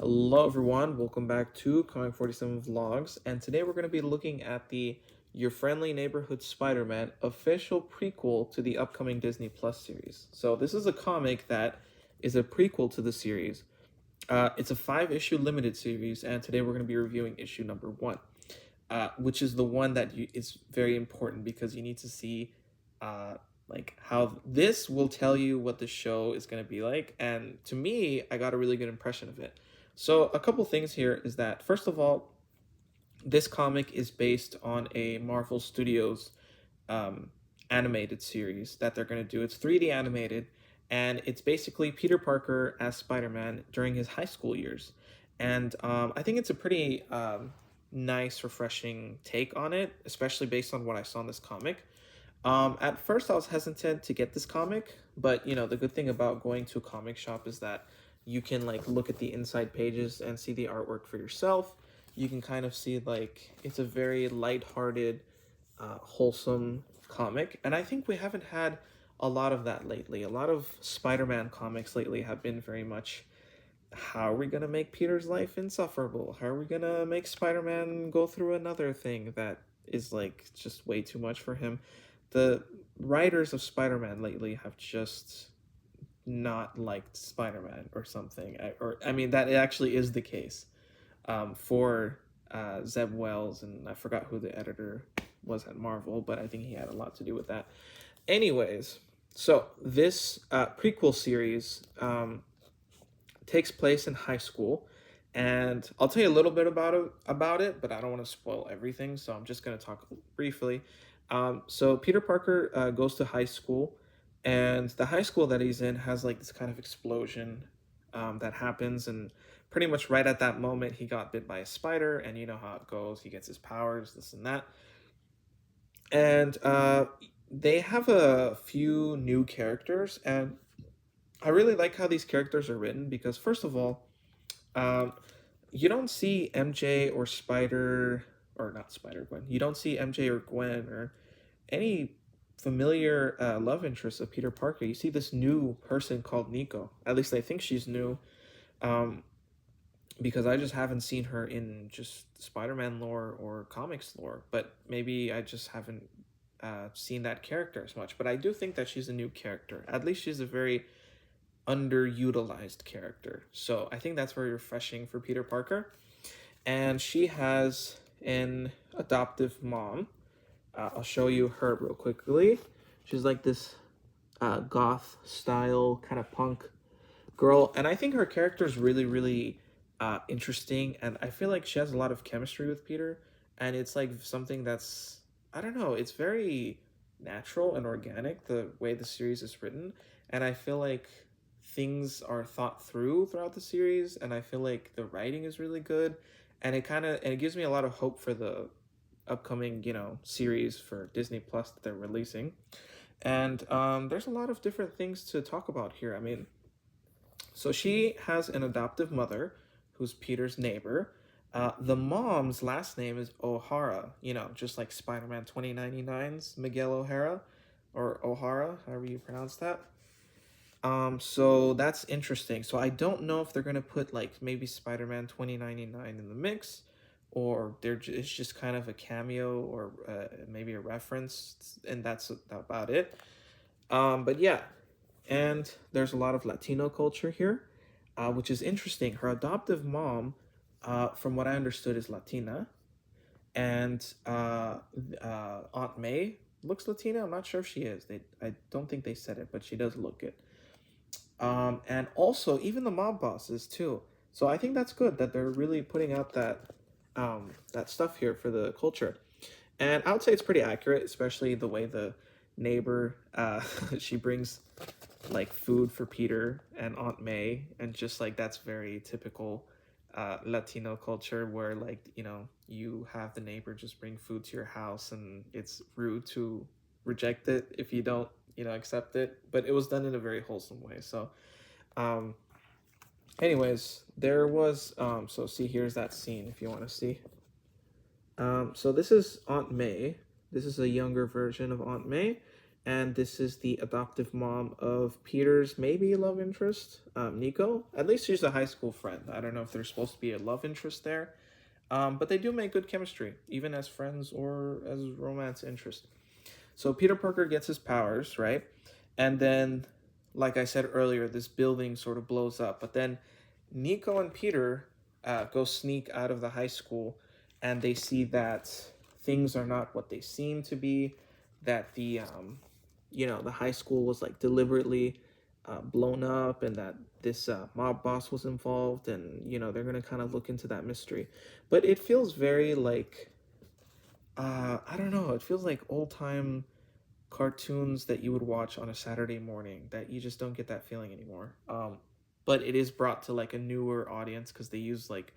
Hello everyone, welcome back to Comic 47 Vlogs, and today we're going to be looking at the Your Friendly Neighborhood Spider-Man official prequel to the upcoming Disney Plus series. So this is a comic that is a prequel to the series. It's a 5-issue limited series, and today we're going to be reviewing issue number 1, which is the one that is very important because you need to see like how this will tell you what the show is going to be like, and to me, I got a really good impression of it. So a couple things here is that, first of all, this comic is based on a Marvel Studios um, animated series that they're going to do. It's 3D animated, and it's basically Peter Parker as Spider-Man during his high school years. And I think it's a pretty nice, refreshing take on it, especially based on what I saw in this comic. At first, I was hesitant to get this comic, but the good thing about going to a comic shop is that you can like look at the inside pages and see the artwork for yourself. You can kind of see like it's a very lighthearted, wholesome comic, and I think we haven't had a lot of that lately. A lot of Spider-Man comics lately have been very much, how are we gonna make Peter's life insufferable? How are we gonna make Spider-Man go through another thing that is like just way too much for him? The writers of Spider-Man lately have just not liked Spider-Man or something. I mean, that actually is the case for Zeb Wells, and I forgot who the editor was at Marvel, but I think he had a lot to do with that. Anyways, so this prequel series takes place in high school, and I'll tell you a little bit about it, but I don't want to spoil everything, so I'm just going to talk briefly. So Peter Parker goes to high school, and the high school that he's in has like this kind of explosion that happens, and pretty much right at that moment he got bit by a spider, and you know how it goes. He gets his powers, this and that, and they have a few new characters, and I really like how these characters are written because, first of all, um, you don't see MJ or Spider, or not Spider Gwen. You don't see MJ or Gwen or any familiar love interest of Peter Parker. You see this new person called Nico. At least I think she's new, um, because I just haven't seen her in just Spider-Man lore or comics lore. But maybe I just haven't seen that character as much. But I do think that she's a new character. At least she's a very underutilized character. So I think that's very refreshing for Peter Parker. And she has an adoptive mom. I'll show you her real quickly. She's like this goth style kind of punk girl, and I think her character is really, really interesting. And I feel like she has a lot of chemistry with Peter, and it's like something that's, I don't know, it's very natural and organic the way the series is written, and I feel like things are thought through throughout the series, and I feel like the writing is really good, and it gives me a lot of hope for the upcoming series for Disney Plus that they're releasing. And there's a lot of different things to talk about here. I mean, so she has an adoptive mother who's Peter's neighbor. The mom's last name is O'Hara, just like Spider-Man 2099's Miguel O'Hara, or O'Hara, however you pronounce that. So that's interesting. So I don't know if they're gonna put like maybe Spider-Man 2099 in the mix, or it's just kind of a cameo, or maybe a reference, and that's about it. But yeah, and there's a lot of Latino culture here, which is interesting. Her adoptive mom, from what I understood, is Latina, and Aunt May looks Latina. I'm not sure if she is. I don't think they said it, but she does look it. And also even the mob bosses too. So I think that's good that they're really putting out that stuff here for the culture. And I would say it's pretty accurate, especially the way the neighbor she brings like food for Peter and Aunt May, and just like that's very typical Latino culture, where like you have the neighbor just bring food to your house, and it's rude to reject it if you don't accept it, but it was done in a very wholesome way. So um anyways, there was so see, here's that scene if you want to see. So this is Aunt May. This is a younger version of Aunt May, and this is the adoptive mom of Peter's maybe love interest, Nico. At least she's a high school friend. I don't know if there's supposed to be a love interest there, but they do make good chemistry, even as friends or as romance interest. So Peter Parker gets his powers, right? And then, like I said earlier, this building sort of blows up. But then Nico and Peter go sneak out of the high school, and they see that things are not what they seem to be. That the high school was like deliberately blown up, and that this mob boss was involved, and they're gonna kind of look into that mystery. But it feels very like I don't know. It feels like old time cartoons that you would watch on a Saturday morning that you just don't get that feeling anymore. But it is brought to like a newer audience because they use like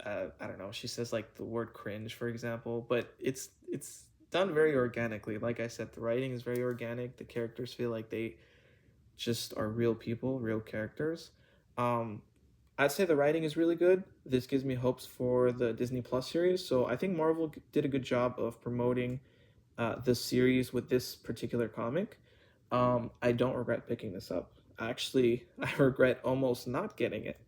I don't know. She says like the word cringe, for example, but it's done very organically. Like I said, the writing is very organic. The characters feel like they just are real people, real characters. Um, I'd say the writing is really good. This gives me hopes for the Disney Plus series. So I think Marvel did a good job of promoting the series with this particular comic. I don't regret picking this up. Actually, I regret almost not getting it.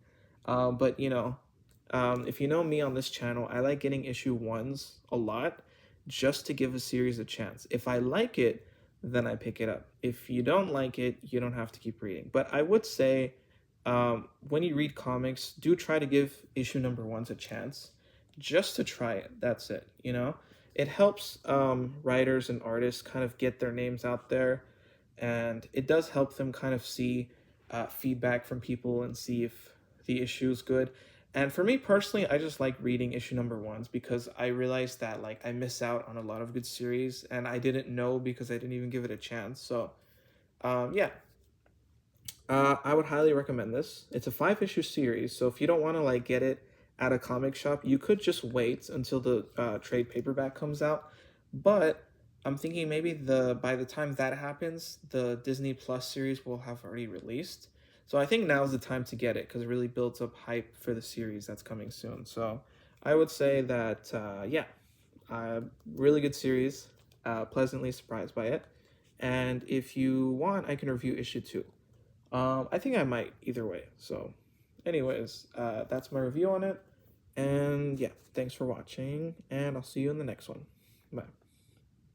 But if you know me on this channel, I like getting issue ones a lot just to give a series a chance. If I like it, then I pick it up. If you don't like it, you don't have to keep reading. But I would say when you read comics, do try to give issue number ones a chance just to try it. That's it. It helps writers and artists kind of get their names out there, and it does help them kind of see feedback from people and see if the issue is good. And for me personally, I just like reading issue number ones because I realized that like I miss out on a lot of good series, and I didn't know because I didn't even give it a chance. So yeah, I would highly recommend this. It's a 5 issue series, so if you don't want to like get it at a comic shop, you could just wait until the trade paperback comes out. But I'm thinking maybe by the time that happens, the Disney Plus series will have already released. So I think now's the time to get it because it really builds up hype for the series that's coming soon. So I would say that yeah, really good series. Pleasantly surprised by it. And if you want, I can review issue 2. I think I might either way. So, anyways, that's my review on it. And yeah, thanks for watching, and I'll see you in the next one. Bye.